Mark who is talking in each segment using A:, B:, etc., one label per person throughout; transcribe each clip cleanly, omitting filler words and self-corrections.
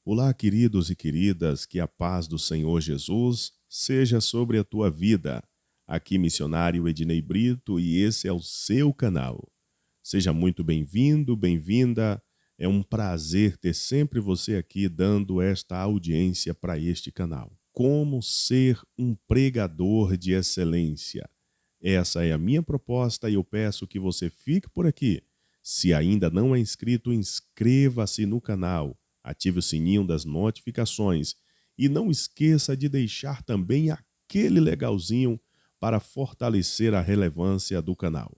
A: Olá, queridos e queridas, que a paz do Senhor Jesus seja sobre a tua vida. Aqui, missionário Ednei Brito, e esse é o seu canal. Seja muito bem-vindo, bem-vinda. É um prazer ter sempre você aqui dando esta audiência para este canal. Como ser um pregador de excelência? Essa é a minha proposta e eu peço que você fique por aqui. Se ainda não é inscrito, inscreva-se no canal. Ative o sininho das notificações e não esqueça de deixar também aquele legalzinho para fortalecer a relevância do canal.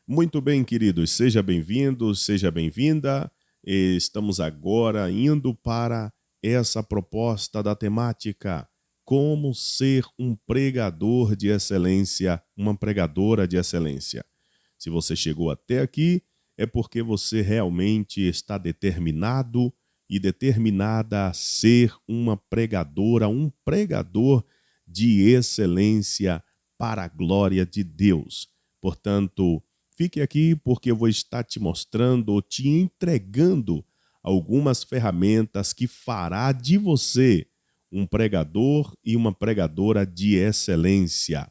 A: Muito bem, queridos, seja bem-vindo, seja bem-vinda. Estamos agora indo para essa proposta da temática como ser um pregador de excelência, uma pregadora de excelência. Se você chegou até aqui, é porque você realmente está determinado e determinada a ser uma pregadora, um pregador de excelência para a glória de Deus. Portanto, fique aqui porque eu vou estar te mostrando, te entregando algumas ferramentas que fará de você um pregador e uma pregadora de excelência.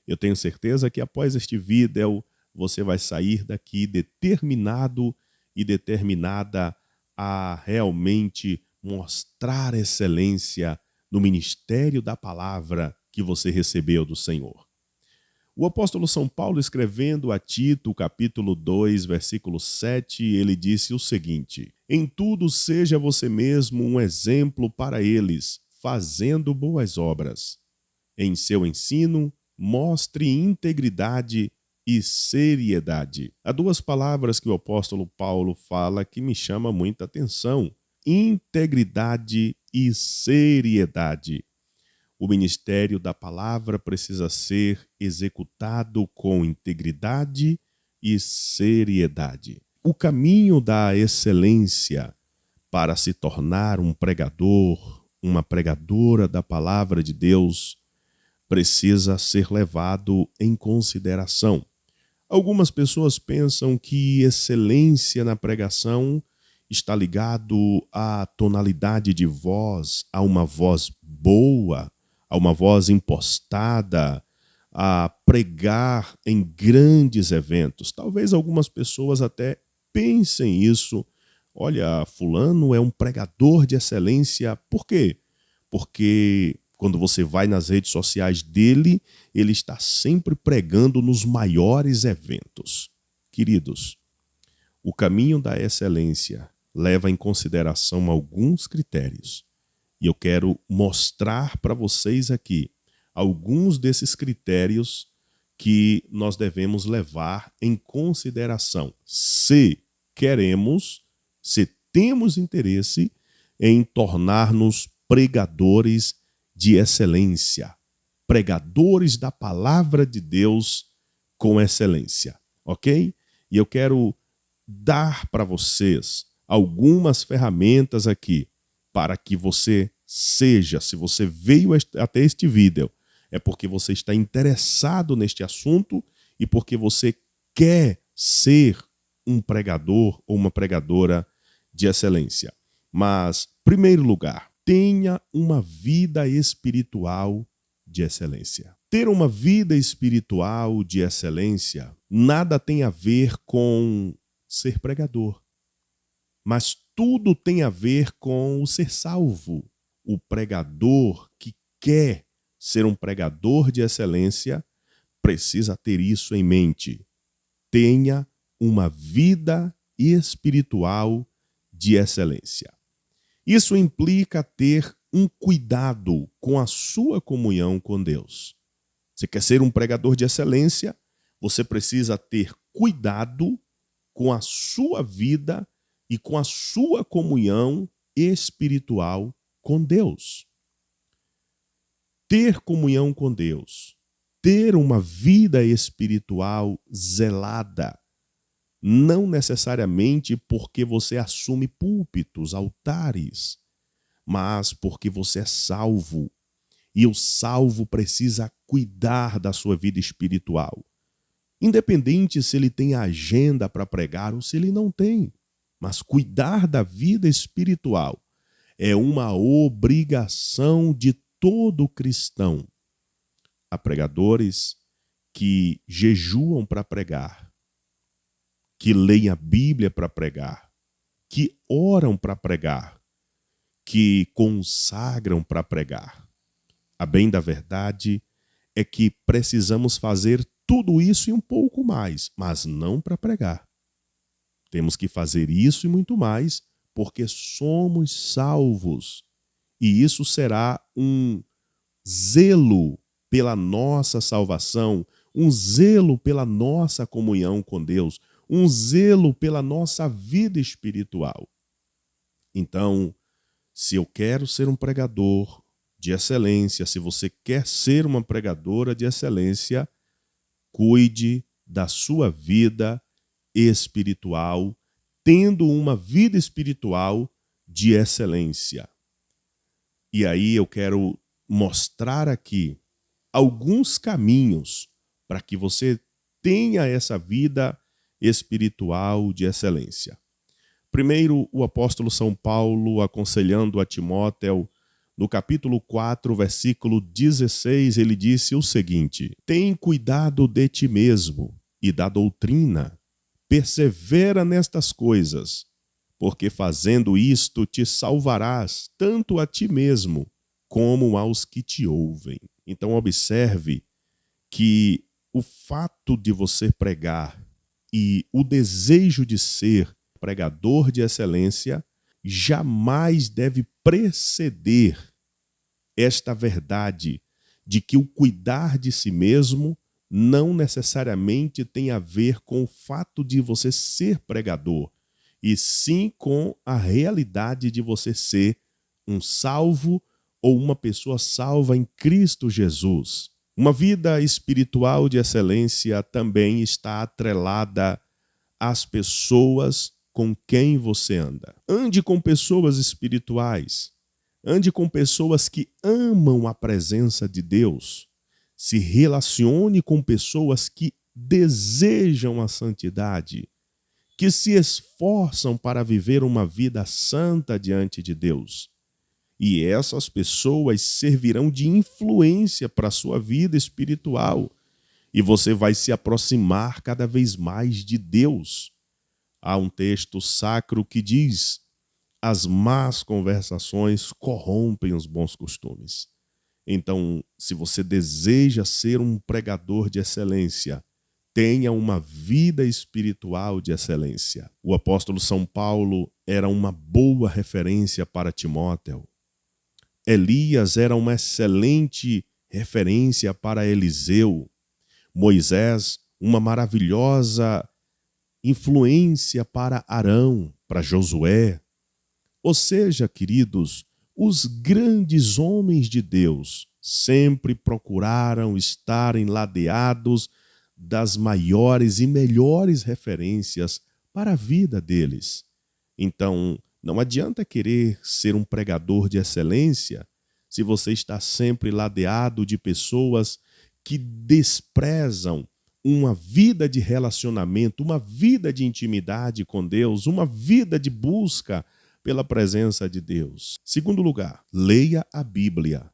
A: Eu tenho certeza que após este vídeo você vai sair daqui determinado e determinada a realmente mostrar excelência no ministério da palavra que você recebeu do Senhor. O apóstolo São Paulo, escrevendo a Tito, capítulo 2, versículo 7, ele disse o seguinte: em tudo seja você mesmo um exemplo para eles, fazendo boas obras. Em seu ensino, mostre integridade e seriedade. Há duas palavras que o apóstolo Paulo fala que me chama muita atenção: integridade e seriedade. O ministério da palavra precisa ser executado com integridade e seriedade. O caminho da excelência para se tornar um pregador, uma pregadora da palavra de Deus, precisa ser levado em consideração. Algumas pessoas pensam que excelência na pregação está ligado à tonalidade de voz, a uma voz boa, a uma voz impostada, a pregar em grandes eventos. Talvez algumas pessoas até pensem isso. Olha, fulano é um pregador de excelência. Por quê? Porque quando você vai nas redes sociais dele, ele está sempre pregando nos maiores eventos. Queridos, o caminho da excelência leva em consideração alguns critérios. E eu quero mostrar para vocês aqui alguns desses critérios que nós devemos levar em consideração se queremos, se temos interesse em tornar-nos pregadores de excelência, pregadores da palavra de Deus com excelência, ok? E eu quero dar para vocês algumas ferramentas aqui para que você seja, se você veio até este vídeo, é porque você está interessado neste assunto e porque você quer ser um pregador ou uma pregadora de excelência. Mas, em primeiro lugar, tenha uma vida espiritual de excelência. Ter uma vida espiritual de excelência nada tem a ver com ser pregador, mas tudo tem a ver com o ser salvo. O pregador que quer ser um pregador de excelência precisa ter isso em mente. Tenha uma vida espiritual de excelência. Isso implica ter um cuidado com a sua comunhão com Deus. Você quer ser um pregador de excelência? Você precisa ter cuidado com a sua vida e com a sua comunhão espiritual com Deus. Ter comunhão com Deus, ter uma vida espiritual zelada, não necessariamente porque você assume púlpitos, altares, mas porque você é salvo. E o salvo precisa cuidar da sua vida espiritual. Independente se ele tem agenda para pregar ou se ele não tem. Mas cuidar da vida espiritual é uma obrigação de todo cristão. Há pregadores que jejuam para pregar, que leem a Bíblia para pregar, que oram para pregar, que consagram para pregar. A bem da verdade é que precisamos fazer tudo isso e um pouco mais, mas não para pregar. Temos que fazer isso e muito mais, porque somos salvos. E isso será um zelo pela nossa salvação, um zelo pela nossa comunhão com Deus, um zelo pela nossa vida espiritual. Então, se eu quero ser um pregador de excelência, se você quer ser uma pregadora de excelência, cuide da sua vida espiritual, tendo uma vida espiritual de excelência. E aí eu quero mostrar aqui alguns caminhos para que você tenha essa vida espiritual de excelência. Primeiro, o apóstolo São Paulo, aconselhando a Timóteo, no capítulo 4, versículo 16, ele disse o seguinte: tem cuidado de ti mesmo e da doutrina, persevera nestas coisas, porque fazendo isto te salvarás tanto a ti mesmo como aos que te ouvem. Então observe que o fato de você pregar e o desejo de ser pregador de excelência jamais deve preceder esta verdade de que o cuidar de si mesmo não necessariamente tem a ver com o fato de você ser pregador, e sim com a realidade de você ser um salvo ou uma pessoa salva em Cristo Jesus. Uma vida espiritual de excelência também está atrelada às pessoas com quem você anda. Ande com pessoas espirituais. Ande com pessoas que amam a presença de Deus. Se relacione com pessoas que desejam a santidade, que se esforçam para viver uma vida santa diante de Deus. E essas pessoas servirão de influência para a sua vida espiritual. E você vai se aproximar cada vez mais de Deus. Há um texto sacro que diz: as más conversações corrompem os bons costumes. Então, se você deseja ser um pregador de excelência, tenha uma vida espiritual de excelência. O apóstolo São Paulo era uma boa referência para Timóteo. Elias era uma excelente referência para Eliseu. Moisés, uma maravilhosa influência para Arão, para Josué. Ou seja, queridos, os grandes homens de Deus sempre procuraram estar enladeados das maiores e melhores referências para a vida deles. Então, não adianta querer ser um pregador de excelência se você está sempre ladeado de pessoas que desprezam uma vida de relacionamento, uma vida de intimidade com Deus, uma vida de busca pela presença de Deus. Segundo lugar, leia a Bíblia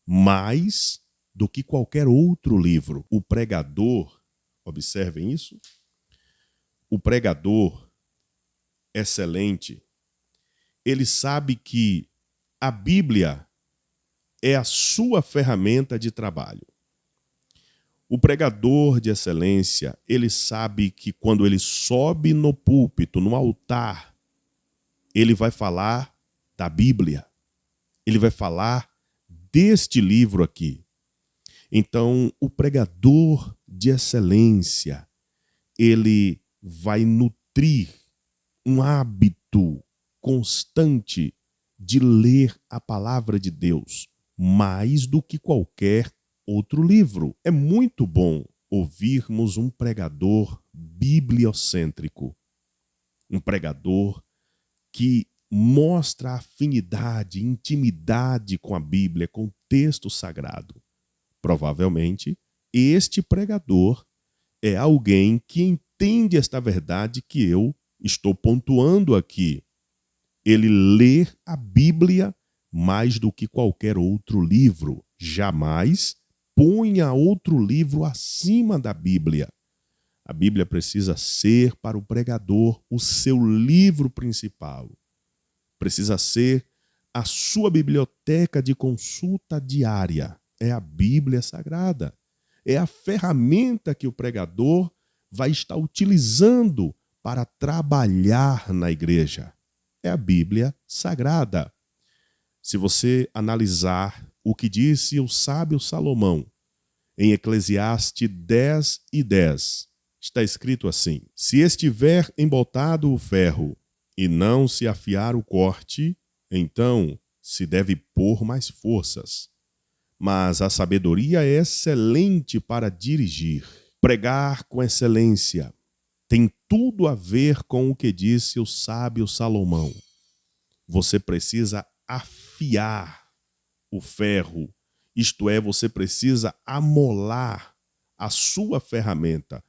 A: mais do que qualquer outro livro. O pregador, observem isso, o pregador excelente, ele sabe que a Bíblia é a sua ferramenta de trabalho. O pregador de excelência, ele sabe que quando ele sobe no púlpito, no altar, ele vai falar da Bíblia. Ele vai falar deste livro aqui. Então, o pregador de excelência, ele vai nutrir um hábito constante de ler a palavra de Deus, mais do que qualquer outro livro. É muito bom ouvirmos um pregador bibliocêntrico, um pregador que mostra afinidade, intimidade com a Bíblia, com o texto sagrado. Provavelmente, este pregador é alguém que entende esta verdade que eu estou pontuando aqui. Ele lê a Bíblia mais do que qualquer outro livro. Jamais ponha outro livro acima da Bíblia. A Bíblia precisa ser para o pregador o seu livro principal. Precisa ser a sua biblioteca de consulta diária. É a Bíblia Sagrada. É a ferramenta que o pregador vai estar utilizando para trabalhar na igreja. É a Bíblia Sagrada. Se você analisar o que disse o sábio Salomão em Eclesiastes 10:10, está escrito assim: se estiver embotado o ferro e não se afiar o corte, então se deve pôr mais forças. Mas a sabedoria é excelente para dirigir. Pregar com excelência tem tudo a ver com o que disse o sábio Salomão. Você precisa afiar o ferro, isto é, você precisa amolar a sua ferramenta.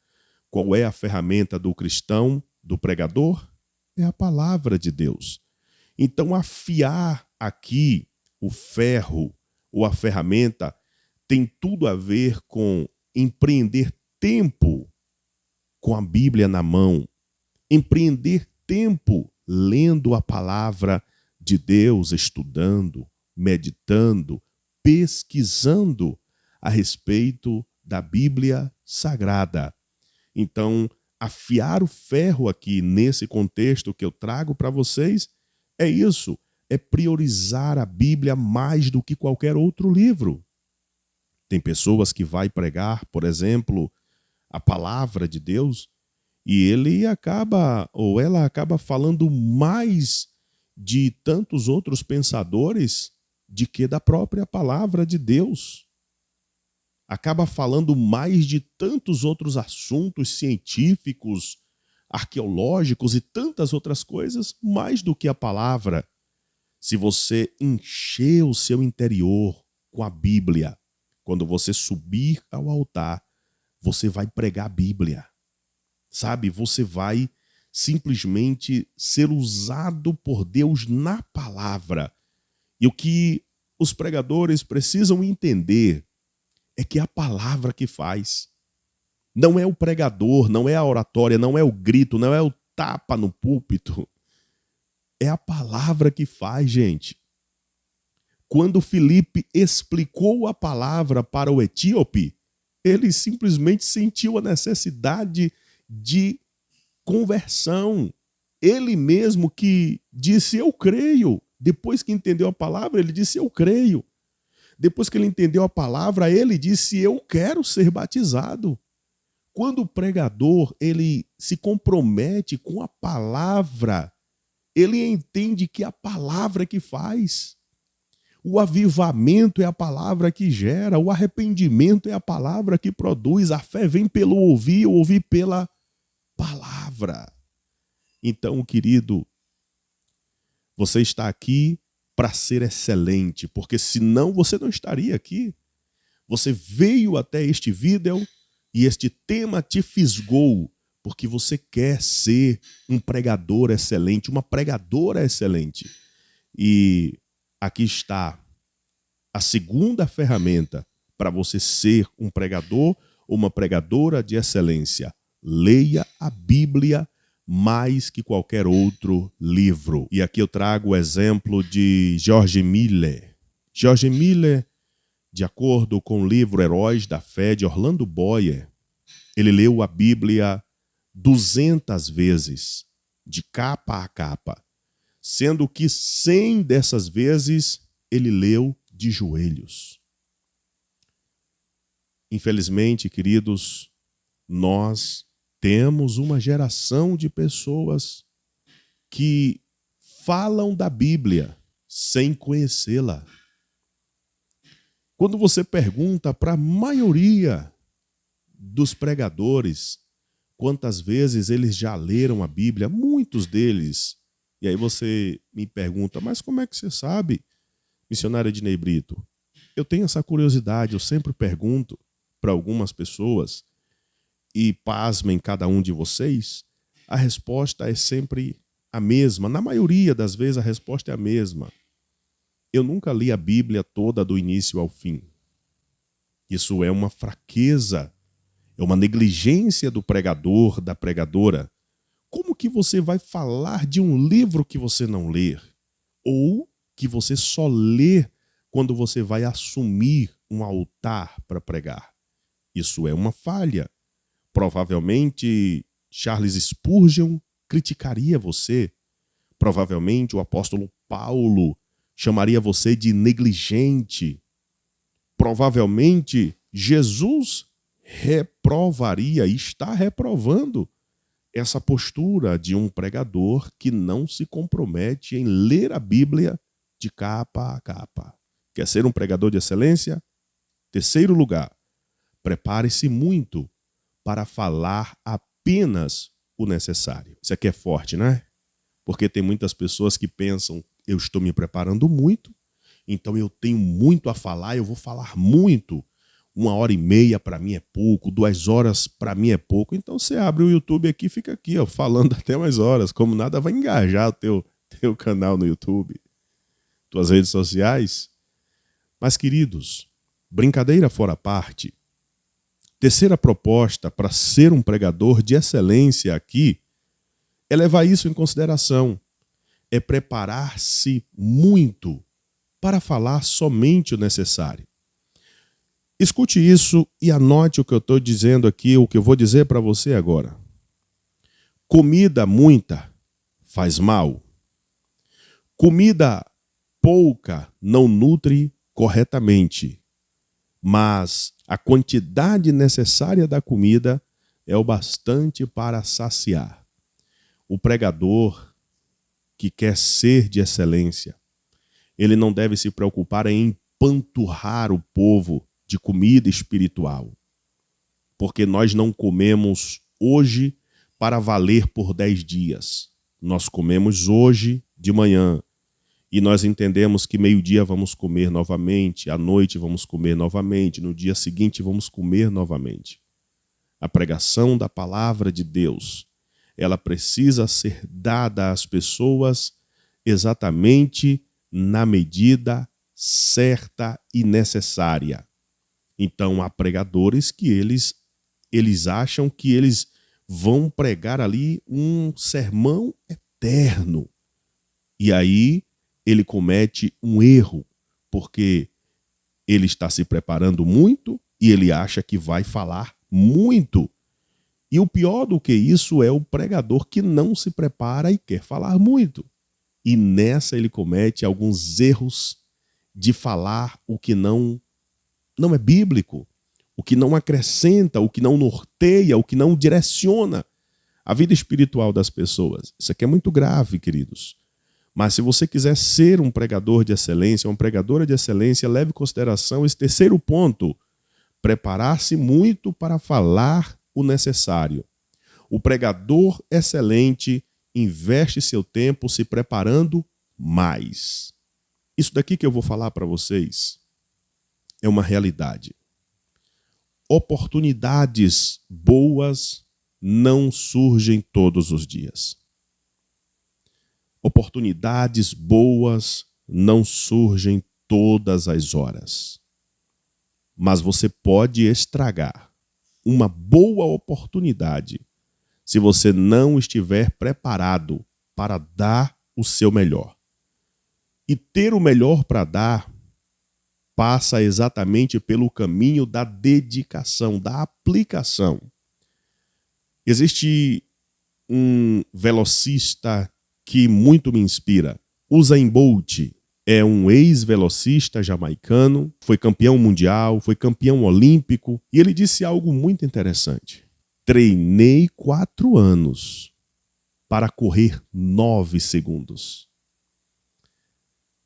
A: Qual é a ferramenta do cristão, do pregador? É a palavra de Deus. Então, afiar aqui o ferro ou a ferramenta tem tudo a ver com empreender tempo com a Bíblia na mão, empreender tempo lendo a palavra de Deus, estudando, meditando, pesquisando a respeito da Bíblia Sagrada. Então, afiar o ferro aqui nesse contexto que eu trago para vocês é isso, é priorizar a Bíblia mais do que qualquer outro livro. Tem pessoas que vai pregar, por exemplo, a palavra de Deus e ele acaba, ou ela acaba falando mais de tantos outros pensadores de que da própria palavra de Deus. Acaba falando mais de tantos outros assuntos científicos, arqueológicos e tantas outras coisas, mais do que a palavra. Se você encher o seu interior com a Bíblia, quando você subir ao altar, você vai pregar a Bíblia. Sabe, você vai simplesmente ser usado por Deus na palavra. E o que os pregadores precisam entender é que é a palavra que faz. Não é o pregador, não é a oratória, não é o grito, não é o tapa no púlpito. É a palavra que faz, gente. Quando Filipe explicou a palavra para o etíope, ele simplesmente sentiu a necessidade de conversão. Ele mesmo que disse, eu creio. Depois que entendeu a palavra, ele disse, eu creio. Depois que ele entendeu a palavra, ele disse, eu quero ser batizado. Quando o pregador ele se compromete com a palavra, ele entende que é a palavra que faz. O avivamento é a palavra que gera, o arrependimento é a palavra que produz, a fé vem pelo ouvir, o ouvir pela palavra. Então, querido, você está aqui para ser excelente, porque senão você não estaria aqui. Você veio até este vídeo e este tema te fisgou, porque você quer ser um pregador excelente, uma pregadora excelente. E aqui está a segunda ferramenta para você ser um pregador ou uma pregadora de excelência. Leia a Bíblia mais que qualquer outro livro. E aqui eu trago o exemplo de George Miller. George Miller, de acordo com o livro Heróis da Fé, de Orlando Boyer, ele leu a Bíblia 200 vezes, de capa a capa, sendo que 100 dessas vezes ele leu de joelhos. Infelizmente, queridos, nós temos uma geração de pessoas que falam da Bíblia sem conhecê-la. Quando você pergunta para a maioria dos pregadores quantas vezes eles já leram a Bíblia, muitos deles, e aí você me pergunta, mas como é que você sabe, missionário Ednei Brito? Eu tenho essa curiosidade, eu sempre pergunto para algumas pessoas, E pasmem cada um de vocês, a resposta é sempre a mesma. Na maioria das vezes a resposta é a mesma. Eu nunca li a Bíblia toda do início ao fim. Isso é uma fraqueza, é uma negligência do pregador, da pregadora. Como que você vai falar de um livro que você não lê? Ou que você só lê quando você vai assumir um altar para pregar? Isso é uma falha. Provavelmente Charles Spurgeon criticaria você. Provavelmente o apóstolo Paulo chamaria você de negligente. Provavelmente Jesus reprovaria e está reprovando essa postura de um pregador que não se compromete em ler a Bíblia de capa a capa. Quer ser um pregador de excelência? Terceiro lugar, prepare-se muito para falar apenas o necessário. Isso aqui é forte, né? Porque tem muitas pessoas que pensam, eu estou me preparando muito, então eu tenho muito a falar, eu vou falar muito. 1h30 para mim é pouco, 2 horas para mim é pouco. Então você abre o YouTube aqui e fica aqui, ó, falando até mais horas. Como nada vai engajar o teu canal no YouTube, tuas redes sociais. Mas, queridos, brincadeira fora à parte, terceira proposta para ser um pregador de excelência aqui é levar isso em consideração. É preparar-se muito para falar somente o necessário. Escute isso e anote o que eu estou dizendo aqui, o que eu vou dizer para você agora. Comida muita faz mal. Comida pouca não nutre corretamente. Mas a quantidade necessária da comida é o bastante para saciar. O pregador que quer ser de excelência, ele não deve se preocupar em empanturrar o povo de comida espiritual. Porque nós não comemos hoje para valer por 10 dias. Nós comemos hoje de manhã. E nós entendemos que meio-dia vamos comer novamente, à noite vamos comer novamente, no dia seguinte vamos comer novamente. A pregação da palavra de Deus, ela precisa ser dada às pessoas exatamente na medida certa e necessária. Então, há pregadores que eles acham que eles vão pregar ali um sermão eterno. E aí ele comete um erro, porque ele está se preparando muito e ele acha que vai falar muito. E o pior do que isso é o pregador que não se prepara e quer falar muito. E nessa ele comete alguns erros de falar o que não é bíblico, o que não acrescenta, o que não norteia, o que não direciona a vida espiritual das pessoas. Isso aqui é muito grave, queridos. Mas se você quiser ser um pregador de excelência, uma pregadora de excelência, leve em consideração esse terceiro ponto: preparar-se muito para falar o necessário. O pregador excelente investe seu tempo se preparando mais. Isso daqui que eu vou falar para vocês é uma realidade. Oportunidades boas não surgem todos os dias. Oportunidades boas não surgem todas as horas. Mas você pode estragar uma boa oportunidade se você não estiver preparado para dar o seu melhor. E ter o melhor para dar passa exatamente pelo caminho da dedicação, da aplicação. Existe um velocista que muito me inspira. Usain Bolt é um ex-velocista jamaicano, foi campeão mundial, foi campeão olímpico, e ele disse algo muito interessante. Treinei 4 anos para correr 9 segundos.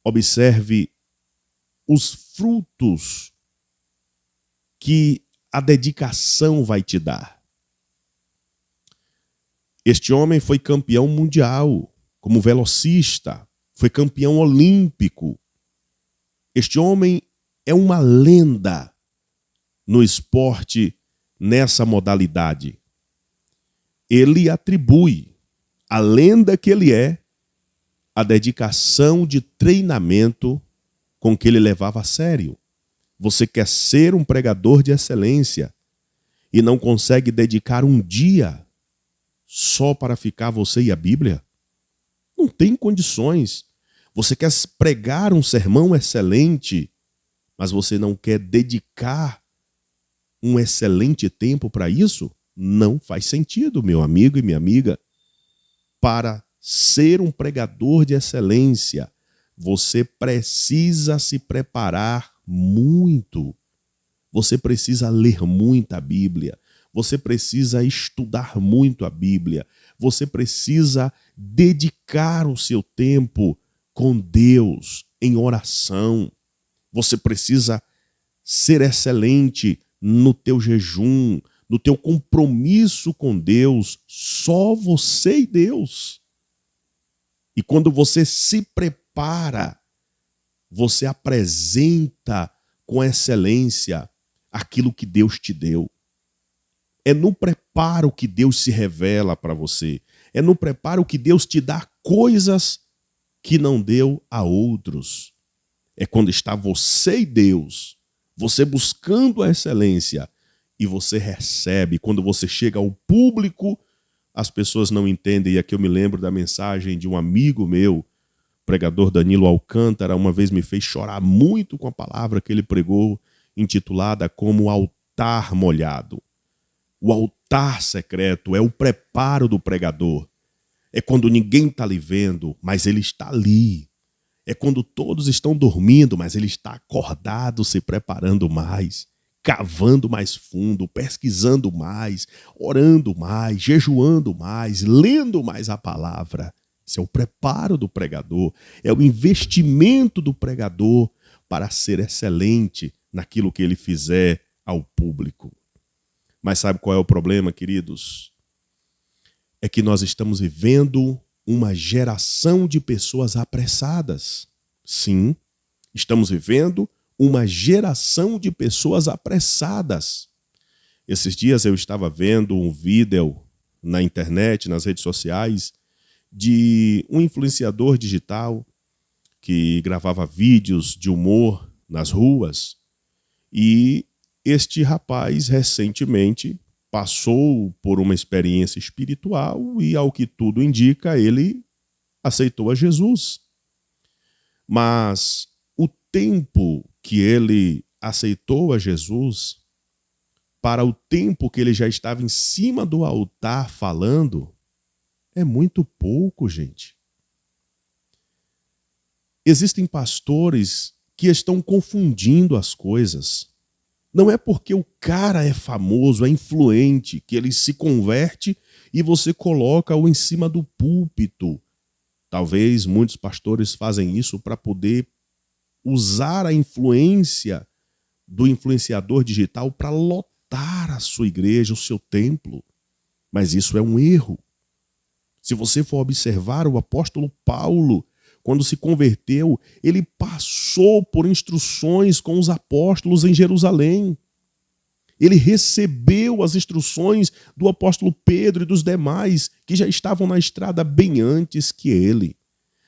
A: Observe os frutos que a dedicação vai te dar. Este homem foi campeão mundial como velocista, foi campeão olímpico. Este homem é uma lenda no esporte, nessa modalidade. Ele atribui à lenda que ele é a dedicação de treinamento com que ele levava a sério. Você quer ser um pregador de excelência e não consegue dedicar um dia só para ficar você e a Bíblia? Não tem condições. Você quer pregar um sermão excelente, mas você não quer dedicar um excelente tempo para isso? Não faz sentido, meu amigo e minha amiga. Para ser um pregador de excelência, você precisa se preparar muito. Você precisa ler muito a Bíblia. Você precisa estudar muito a Bíblia. Você precisa dedicar o seu tempo com Deus em oração. Você precisa ser excelente no teu jejum, no teu compromisso com Deus, só você e Deus. E quando você se prepara, você apresenta com excelência aquilo que Deus te deu. É no preparo que Deus se revela para você. É no preparo que Deus te dá coisas que não deu a outros. É quando está você e Deus, você buscando a excelência, e você recebe. Quando você chega ao público, as pessoas não entendem. E aqui eu me lembro da mensagem de um amigo meu, pregador Danilo Alcântara, uma vez me fez chorar muito com a palavra que ele pregou, intitulada como altar molhado. O altar secreto é o preparo do pregador. É quando ninguém está lhe vendo, mas ele está ali. É quando todos estão dormindo, mas ele está acordado, se preparando mais, cavando mais fundo, pesquisando mais, orando mais, jejuando mais, lendo mais a palavra. Esse é o preparo do pregador, é o investimento do pregador para ser excelente naquilo que ele fizer ao público. Mas sabe qual é o problema, queridos? É que nós estamos vivendo uma geração de pessoas apressadas. Sim, estamos vivendo uma geração de pessoas apressadas. Esses dias eu estava vendo um vídeo na internet, nas redes sociais, de um influenciador digital que gravava vídeos de humor nas ruas. E este rapaz recentemente passou por uma experiência espiritual e, ao que tudo indica, ele aceitou a Jesus. Mas o tempo que ele aceitou a Jesus, para o tempo que ele já estava em cima do altar falando, é muito pouco, gente. Existem pastores que estão confundindo as coisas. Não é porque o cara é famoso, é influente, que ele se converte e você coloca-o em cima do púlpito. Talvez muitos pastores fazem isso para poder usar a influência do influenciador digital para lotar a sua igreja, o seu templo. Mas isso é um erro. Se você for observar o apóstolo Paulo, quando se converteu, ele passou por instruções com os apóstolos em Jerusalém. Ele recebeu as instruções do apóstolo Pedro e dos demais, que já estavam na estrada bem antes que ele.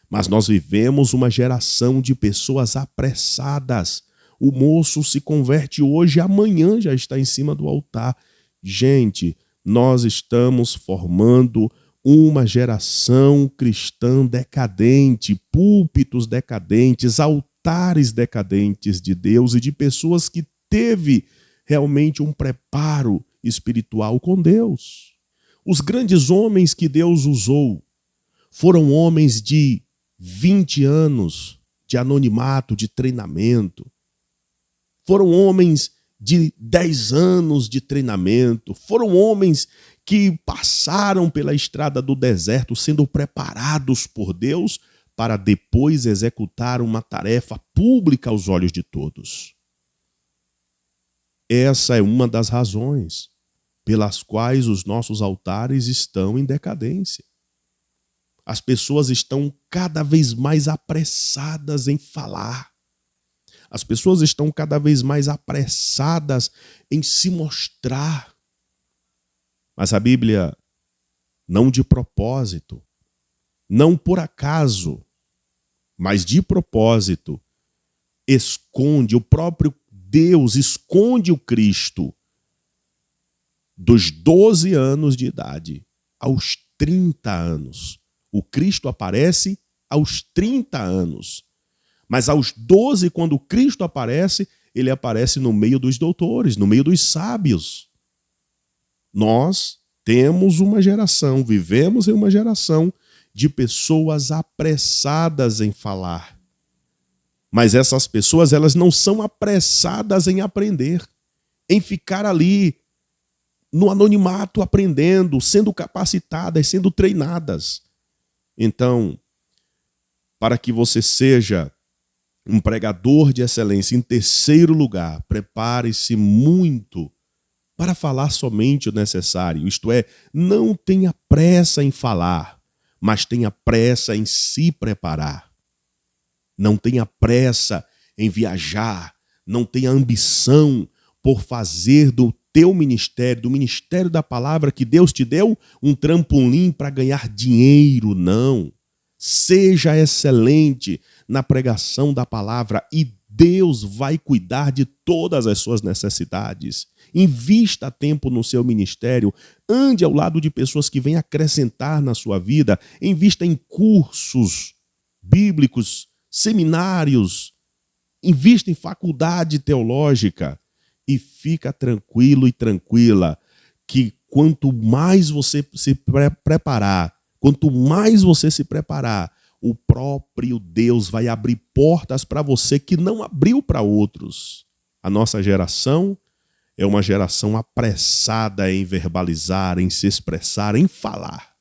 A: Mas nós vivemos uma geração de pessoas apressadas. O moço se converte hoje, amanhã já está em cima do altar. Gente, nós estamos formando uma geração cristã decadente, púlpitos decadentes, altares decadentes de Deus e de pessoas que teve realmente um preparo espiritual com Deus. Os grandes homens que Deus usou foram homens de 20 anos de anonimato, de treinamento. Foram homens de 10 anos de treinamento. Foram homens que passaram pela estrada do deserto sendo preparados por Deus para depois executar uma tarefa pública aos olhos de todos. Essa é uma das razões pelas quais os nossos altares estão em decadência. As pessoas estão cada vez mais apressadas em falar. As pessoas estão cada vez mais apressadas em se mostrar. Mas a Bíblia, não de propósito, não por acaso, mas de propósito, esconde, o próprio Deus esconde o Cristo dos 12 anos de idade aos 30 anos. O Cristo aparece aos 30 anos. Mas aos 12, quando o Cristo aparece, ele aparece no meio dos doutores, no meio dos sábios. Nós temos uma geração, vivemos em uma geração de pessoas apressadas em falar. Mas essas pessoas, elas não são apressadas em aprender, em ficar ali no anonimato aprendendo, sendo capacitadas, sendo treinadas. Então, para que você seja um pregador de excelência, em terceiro lugar, prepare-se muito para falar somente o necessário. Isto é, não tenha pressa em falar, mas tenha pressa em se preparar. Não tenha pressa em viajar, não tenha ambição por fazer do teu ministério, do ministério da palavra que Deus te deu, um trampolim para ganhar dinheiro, não. Seja excelente na pregação da palavra e Deus vai cuidar de todas as suas necessidades. Invista tempo no seu ministério, ande ao lado de pessoas que vêm acrescentar na sua vida, invista em cursos bíblicos, seminários, invista em faculdade teológica e fica tranquilo e tranquila que quanto mais você se preparar, o próprio Deus vai abrir portas para você que não abriu para outros. A nossa geração é uma geração apressada em verbalizar, em se expressar, em falar.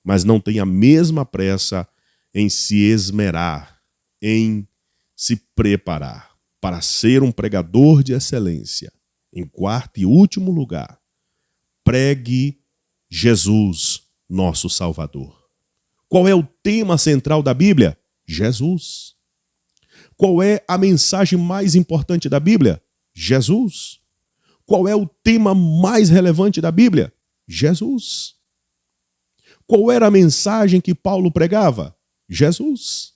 A: Mas não tem a mesma pressa em se esmerar, em se preparar para ser um pregador de excelência. Em quarto e último lugar, pregue Jesus, nosso Salvador. Qual é o tema central da Bíblia? Jesus. Qual é a mensagem mais importante da Bíblia? Jesus. Qual é o tema mais relevante da Bíblia? Jesus. Qual era a mensagem que Paulo pregava? Jesus.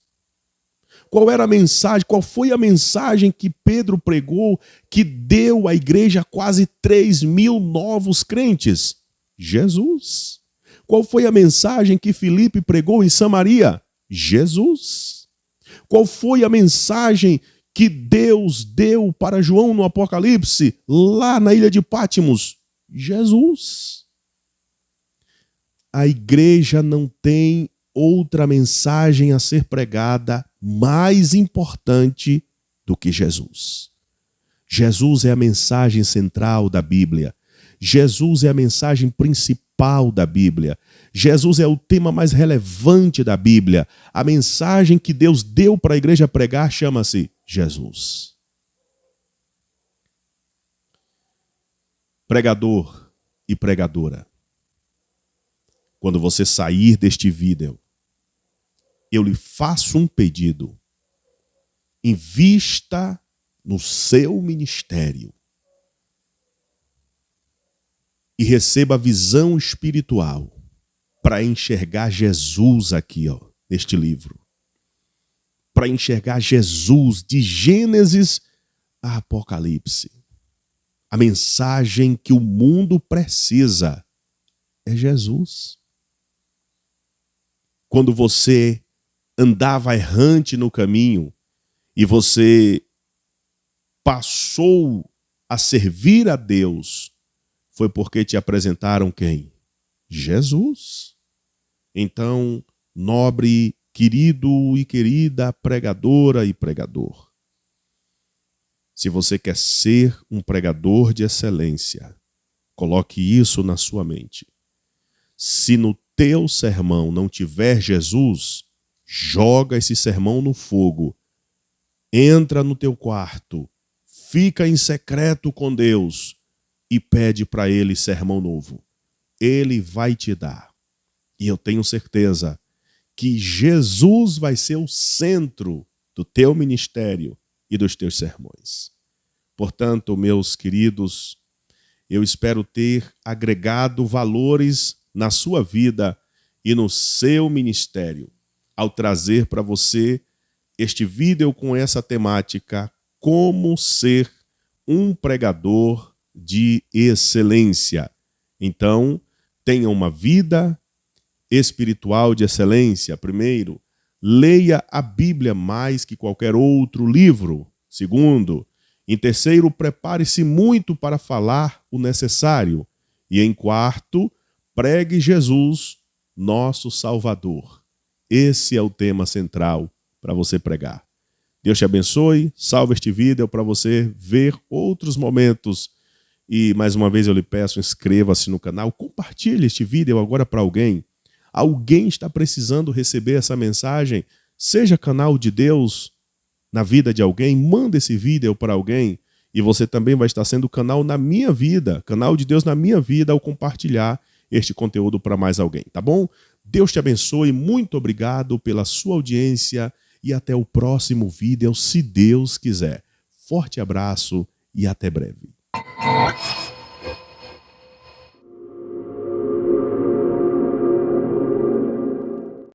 A: Qual era a mensagem? Qual foi a mensagem que Pedro pregou que deu à igreja quase 3.000 novos crentes? Jesus. Qual foi a mensagem que Filipe pregou em Samaria? Jesus. Qual foi a mensagem que Deus deu para João no Apocalipse, lá na ilha de Pátimos? Jesus. A igreja não tem outra mensagem a ser pregada mais importante do que Jesus. Jesus é a mensagem central da Bíblia. Jesus é a mensagem principal da Bíblia. Jesus é o tema mais relevante da Bíblia. A mensagem que Deus deu para a igreja pregar chama-se Jesus. Pregador e pregadora, quando você sair deste vídeo, eu lhe faço um pedido. Invista no seu ministério e receba a visão espiritual para enxergar Jesus aqui, neste livro. Para enxergar Jesus de Gênesis a Apocalipse. A mensagem que o mundo precisa é Jesus. Quando você andava errante no caminho e você passou a servir a Deus, foi porque te apresentaram quem? Jesus. Então, nobre, querido e querida pregadora e pregador, se você quer ser um pregador de excelência, coloque isso na sua mente. Se no teu sermão não tiver Jesus, joga esse sermão no fogo, entra no teu quarto, fica em secreto com Deus e pede para Ele sermão novo. Ele vai te dar. E eu tenho certeza que Jesus vai ser o centro do teu ministério e dos teus sermões. Portanto, meus queridos, Eu espero ter agregado valores na sua vida e no seu ministério ao trazer para você este vídeo com essa temática: como ser um pregador de excelência. Então, tenha uma vida espiritual de excelência. Primeiro, leia a Bíblia mais que qualquer outro livro. Segundo, em terceiro, prepare-se muito para falar o necessário. E em quarto, pregue Jesus, nosso Salvador. Esse é o tema central para você pregar. Deus te abençoe, salve este vídeo para você ver outros momentos. E mais uma vez eu lhe peço, inscreva-se no canal, compartilhe este vídeo agora para alguém. Alguém está precisando receber essa mensagem, seja canal de Deus na vida de alguém, manda esse vídeo para alguém e você também vai estar sendo canal na minha vida, canal de Deus na minha vida ao compartilhar este conteúdo para mais alguém, tá bom? Deus te abençoe, muito obrigado pela sua audiência e até o próximo vídeo, se Deus quiser. Forte abraço e até breve.